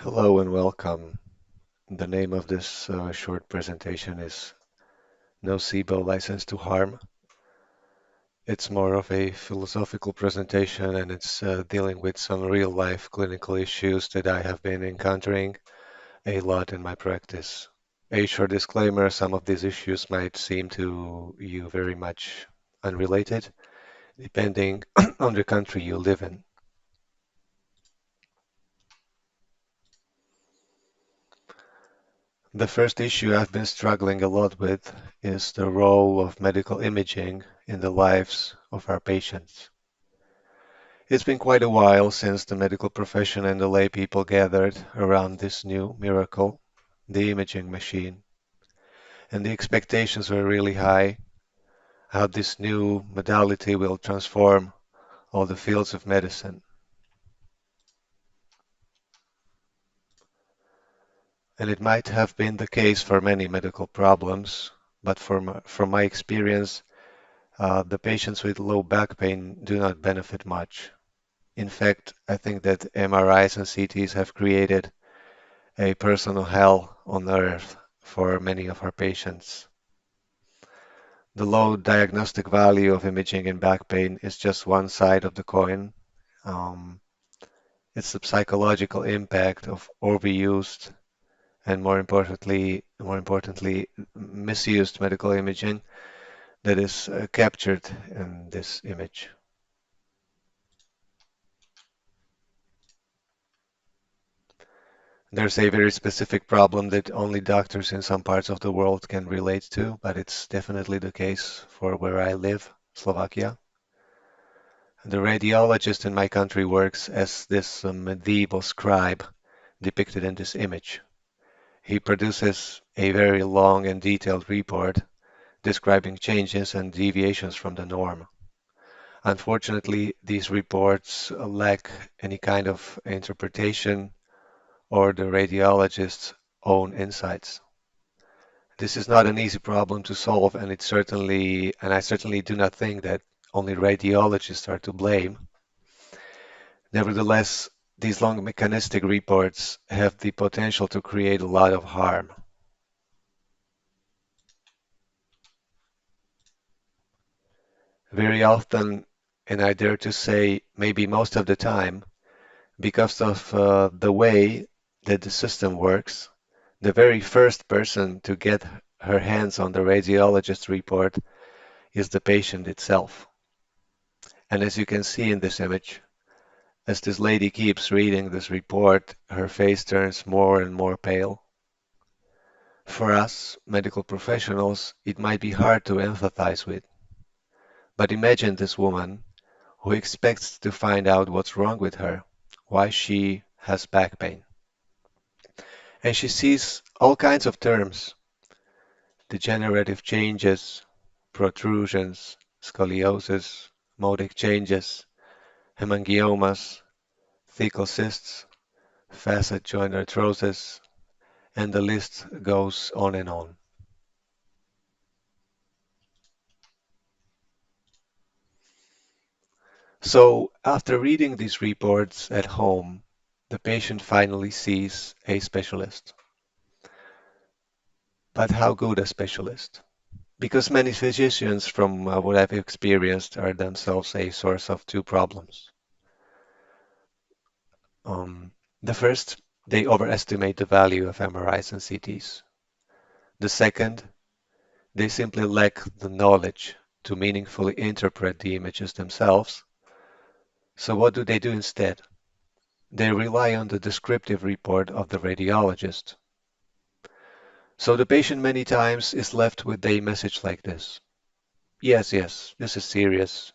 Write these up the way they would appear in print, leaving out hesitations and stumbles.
Hello and welcome. The name of this short presentation is Nocebo License to Harm. It's more of a philosophical presentation and it's dealing with some real life clinical issues that I have been encountering a lot in my practice. A short disclaimer, some of these issues might seem to you very much unrelated, depending on the country you live in. The first issue I've been struggling a lot with is the role of medical imaging in the lives of our patients. It's been quite a while since the medical profession and the lay people gathered around this new miracle, the imaging machine, and the expectations were really high, how this new modality will transform all the fields of medicine. And it might have been the case for many medical problems, but from my experience, the patients with low back pain do not benefit much. In fact, I think that MRIs and CTs have created a personal hell on earth for many of our patients. The low diagnostic value of imaging in back pain is just one side of the coin. Um, it's the psychological impact of overused and more importantly, misused medical imaging that is captured in this image. There's a very specific problem that only doctors in some parts of the world can relate to, but it's definitely the case for where I live, Slovakia. The radiologist in my country works as this medieval scribe depicted in this image. He produces a very long and detailed report describing changes and deviations from the norm. Unfortunately, these reports lack any kind of interpretation or the radiologist's own insights. This is not an easy problem to solve, and I certainly do not think that only radiologists are to blame. Nevertheless, these long mechanistic reports have the potential to create a lot of harm. Very often, and I dare to say maybe most of the time, because of the way that the system works, the very first person to get her hands on the radiologist report is the patient itself. And as you can see in this image, as this lady keeps reading this report, her face turns more and more pale. For us, medical professionals, it might be hard to empathize with. But imagine this woman who expects to find out what's wrong with her, why she has back pain. And she sees all kinds of terms: degenerative changes, protrusions, scoliosis, modic changes, hemangiomas, thecal cysts, facet joint arthrosis, and the list goes on and on. So, after reading these reports at home, the patient finally sees a specialist. But how good a specialist? Because many physicians, from what I've experienced, are themselves a source of two problems. Um, the first, they overestimate the value of MRIs and CTs. The second, they simply lack the knowledge to meaningfully interpret the images themselves. So what do they do instead? They rely on the descriptive report of the radiologist. So the patient many times is left with a message like this. Yes, yes, this is serious.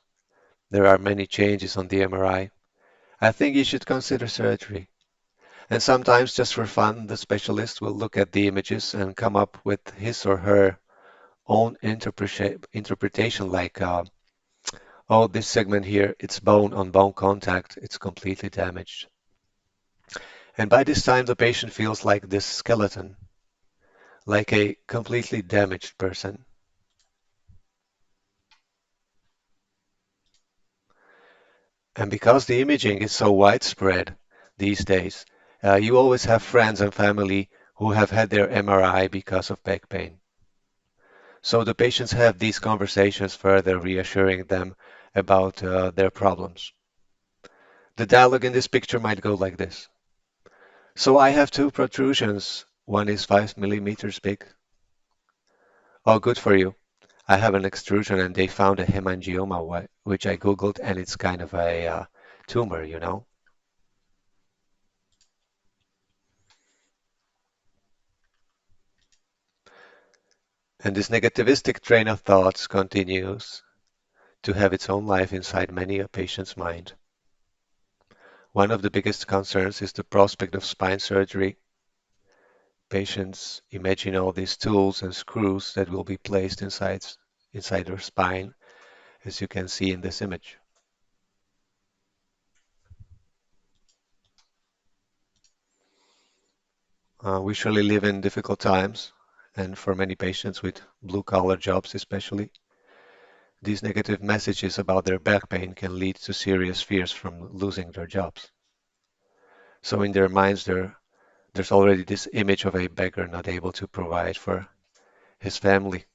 There are many changes on the MRI. I think you should consider surgery. And sometimes, just for fun, the specialist will look at the images and come up with his or her own interpretation, like, oh, this segment here, it's bone on bone contact, it's completely damaged. And by this time, the patient feels like this skeleton, like a completely damaged person. And because the imaging is so widespread these days, You always have friends and family who have had their MRI because of back pain. So the patients have these conversations further reassuring them about their problems. The dialogue in this picture might go like this. So I have two protrusions. One is 5 millimeters big. Oh, good for you. I have an extrusion and they found a hemangioma, which I Googled, and it's kind of a tumor, you know. And this negativistic train of thoughts continues to have its own life inside many a patient's mind. One of the biggest concerns is the prospect of spine surgery. Patients imagine all these tools and screws that will be placed inside their spine, as you can see in this image. We surely live in difficult times, and for many patients with blue-collar jobs especially, these negative messages about their back pain can lead to serious fears from losing their jobs. So in their minds, there's already this image of a beggar not able to provide for his family.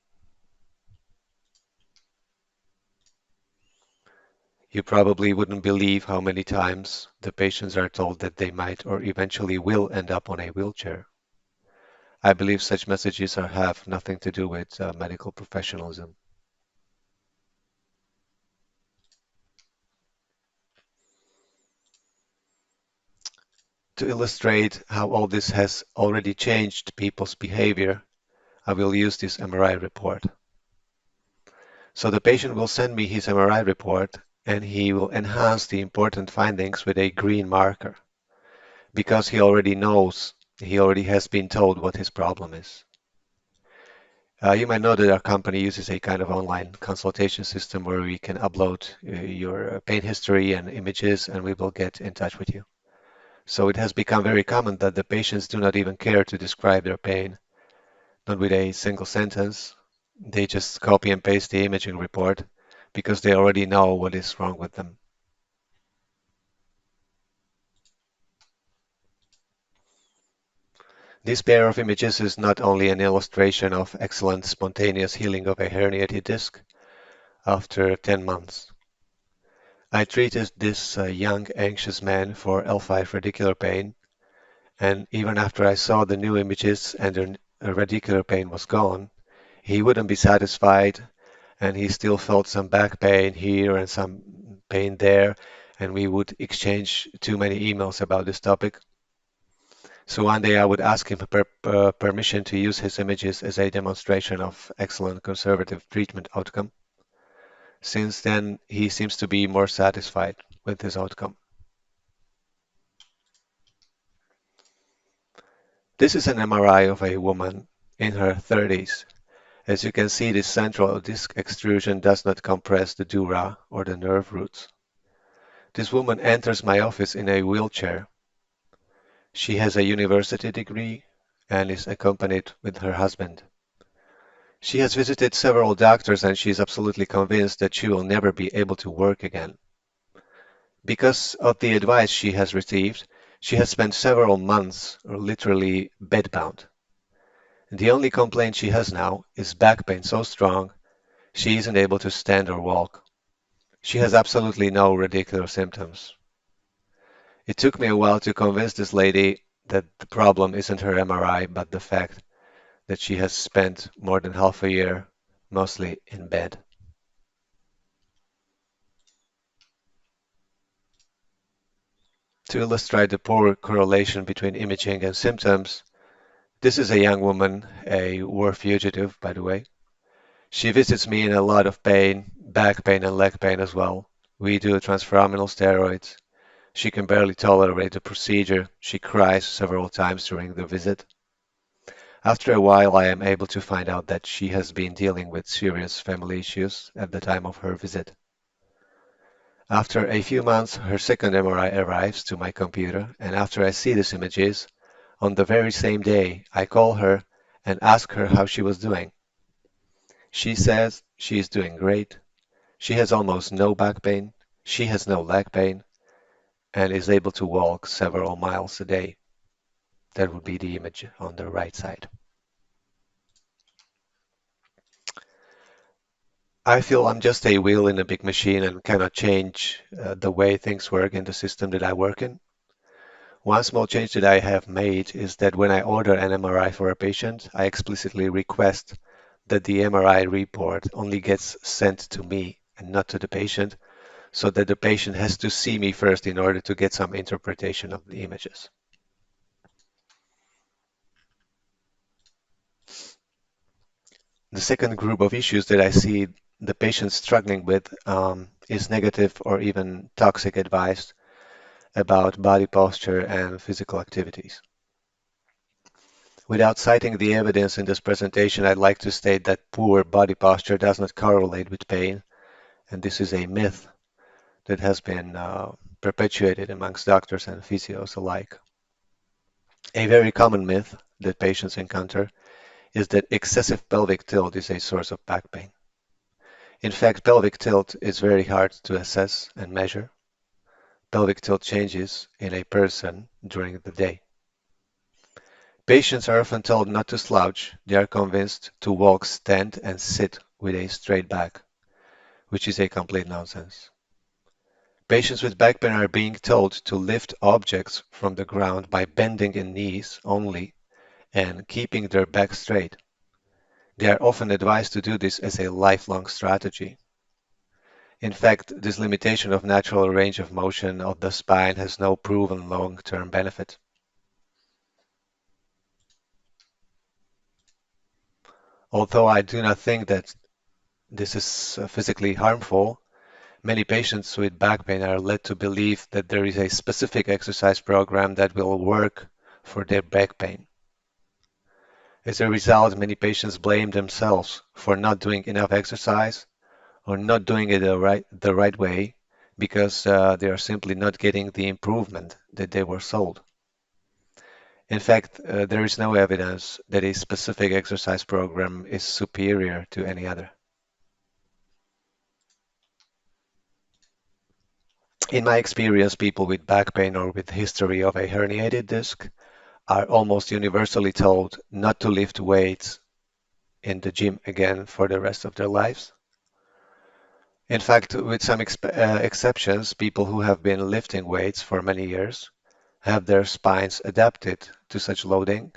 You probably wouldn't believe how many times the patients are told that they might or eventually will end up on a wheelchair. I believe such messages have nothing to do with medical professionalism. To illustrate how all this has already changed people's behavior, I will use this MRI report. So the patient will send me his MRI report and he will enhance the important findings with a green marker because he already knows, he already has been told what his problem is. You might know that our company uses a kind of online consultation system where we can upload your pain history and images and we will get in touch with you. So it has become very common that the patients do not even care to describe their pain, not with a single sentence. They just copy and paste the imaging report because they already know what is wrong with them. This pair of images is not only an illustration of excellent spontaneous healing of a herniated disc after 10 months. I treated this young, anxious man for L5 radicular pain, and even after I saw the new images and the radicular pain was gone, he wouldn't be satisfied, and he still felt some back pain here and some pain there, and we would exchange too many emails about this topic. So one day I would ask him permission to use his images as a demonstration of excellent conservative treatment outcome. Since then, he seems to be more satisfied with his outcome. This is an MRI of a woman in her 30s. As you can see, this central disc extrusion does not compress the dura or the nerve roots. This woman enters my office in a wheelchair. She has a university degree and is accompanied with her husband. She has visited several doctors and she is absolutely convinced that she will never be able to work again. Because of the advice she has received, she has spent several months literally bedbound. The only complaint she has now is back pain so strong she isn't able to stand or walk. She has absolutely no radicular symptoms. It took me a while to convince this lady that the problem isn't her MRI, but the fact that she has spent more than half a year mostly in bed. To illustrate the poor correlation between imaging and symptoms, this is a young woman, a war fugitive, by the way. She visits me in a lot of pain, back pain and leg pain as well. We do transforaminal steroids. She can barely tolerate the procedure. She cries several times during the visit. After a while, I am able to find out that she has been dealing with serious family issues at the time of her visit. After a few months, her second MRI arrives to my computer, and after I see these images, on the very same day, I call her and ask her how she was doing. She says she is doing great. She has almost no back pain. She has no leg pain and is able to walk several miles a day. That would be the image on the right side. I feel I'm just a wheel in a big machine and cannot change the way things work in the system that I work in. One small change that I have made is that when I order an MRI for a patient, I explicitly request that the MRI report only gets sent to me and not to the patient, so that the patient has to see me first in order to get some interpretation of the images. The second group of issues that I see the patient struggling with is negative or even toxic advice about body posture and physical activities. Without citing the evidence in this presentation, I'd like to state that poor body posture does not correlate with pain, and this is a myth that has been perpetuated amongst doctors and physios alike. A very common myth that patients encounter is that excessive pelvic tilt is a source of back pain. In fact, pelvic tilt is very hard to assess and measure. Pelvic tilt changes in a person during the day. Patients are often told not to slouch. They are convinced to walk, stand, and sit with a straight back, which is a complete nonsense. Patients with back pain are being told to lift objects from the ground by bending in knees only and keeping their back straight. They are often advised to do this as a lifelong strategy. In fact, this limitation of natural range of motion of the spine has no proven long-term benefit. Although I do not think that this is physically harmful, many patients with back pain are led to believe that there is a specific exercise program that will work for their back pain. As a result, many patients blame themselves for not doing enough exercise or not doing it the right way because they are simply not getting the improvement that they were sold. In fact, there is no evidence that a specific exercise program is superior to any other. In my experience, people with back pain or with history of a herniated disc are almost universally told not to lift weights in the gym again for the rest of their lives. In fact, with some exceptions, people who have been lifting weights for many years have their spines adapted to such loading,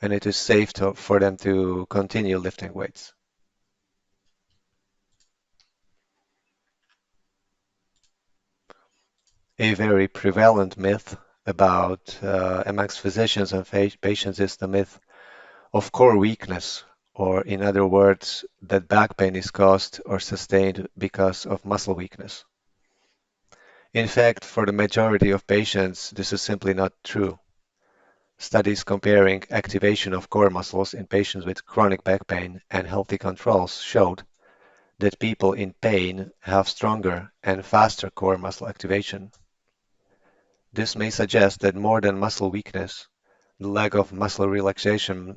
and it is safe for them to continue lifting weights. A very prevalent myth about amongst physicians and patients is the myth of core weakness, or in other words, that back pain is caused or sustained because of muscle weakness. In fact, for the majority of patients, this is simply not true. Studies comparing activation of core muscles in patients with chronic back pain and healthy controls showed that people in pain have stronger and faster core muscle activation. This may suggest that more than muscle weakness, the lack of muscle relaxation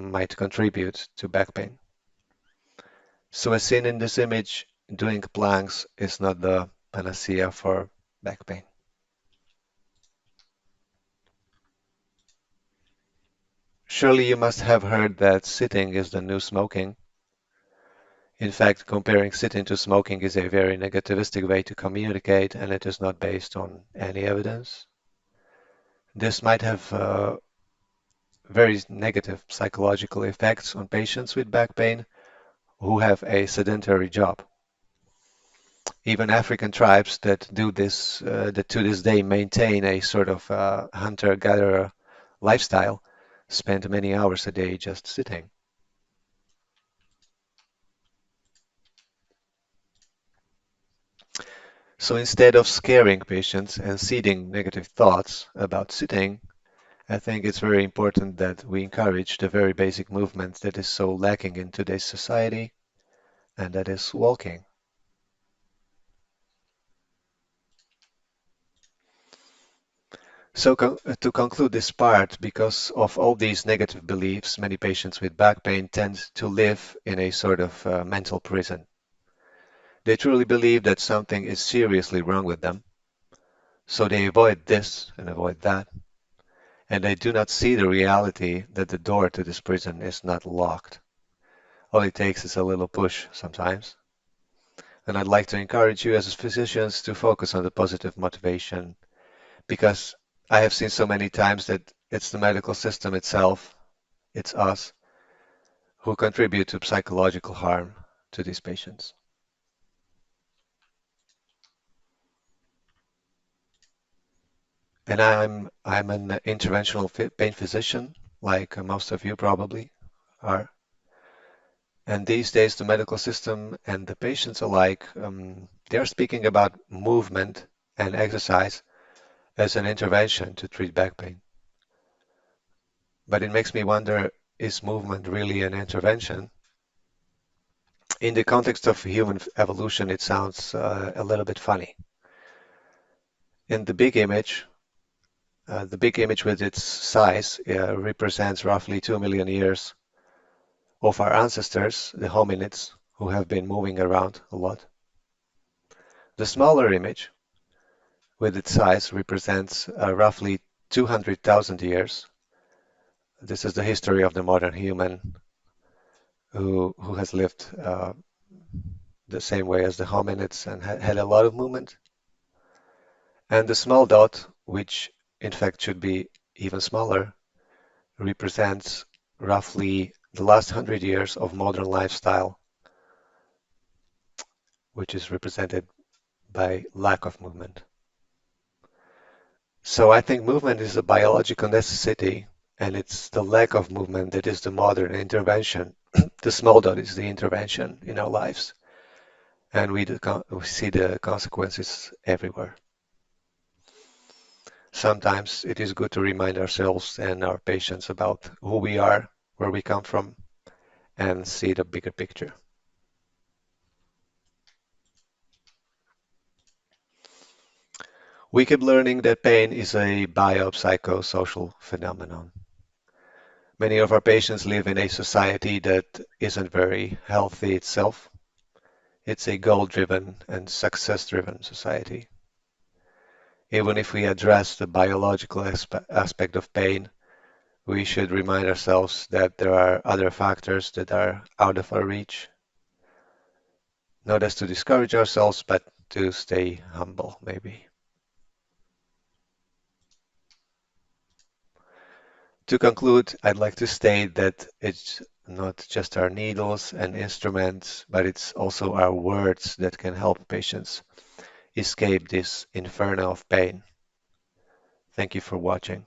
might contribute to back pain. So as seen in this image, doing planks is not the panacea for back pain. Surely you must have heard that sitting is the new smoking. In fact, comparing sitting to smoking is a very negativistic way to communicate, and it is not based on any evidence. This might have very negative psychological effects on patients with back pain who have a sedentary job. Even African tribes that do this, that to this day maintain a sort of hunter-gatherer lifestyle, spend many hours a day just sitting. So instead of scaring patients and seeding negative thoughts about sitting, I think it's very important that we encourage the very basic movement that is so lacking in today's society, and that is walking. So to conclude this part, because of all these negative beliefs, many patients with back pain tend to live in a sort of mental prison. They truly believe that something is seriously wrong with them, so they avoid this and avoid that. and they do not see the reality that the door to this prison is not locked. All it takes is a little push sometimes. And I'd like to encourage you as physicians to focus on the positive motivation because I have seen so many times that it's the medical system itself, it's us, who contribute to psychological harm to these patients. And I'm an interventional pain physician, like most of you probably are. And these days, the medical system and the patients alike, they're speaking about movement and exercise as an intervention to treat back pain. But it makes me wonder, is movement really an intervention? In the context of human evolution, it sounds a little bit funny. In the big image with its size represents roughly 2 million years of our ancestors, the hominids, who have been moving around a lot. The smaller image with its size represents roughly 200,000 years. This is the history of the modern human who has lived the same way as the hominids and had a lot of movement. And the small dot, which in fact should be even smaller, represents roughly the last 100 years of modern lifestyle, which is represented by lack of movement. So I think movement is a biological necessity, and it's the lack of movement that is the modern intervention. The small dot is the intervention in our lives, and we see the consequences everywhere. Sometimes it is good to remind ourselves and our patients about who we are, where we come from, and see the bigger picture. We keep learning that pain is a biopsychosocial phenomenon. Many of our patients live in a society that isn't very healthy itself. It's a goal-driven and success-driven society. Even if we address the biological aspect of pain, we should remind ourselves that there are other factors that are out of our reach. Not as to discourage ourselves, but to stay humble, maybe. To conclude, I'd like to state that it's not just our needles and instruments, but it's also our words that can help patients escape this inferno of pain. Thank you for watching.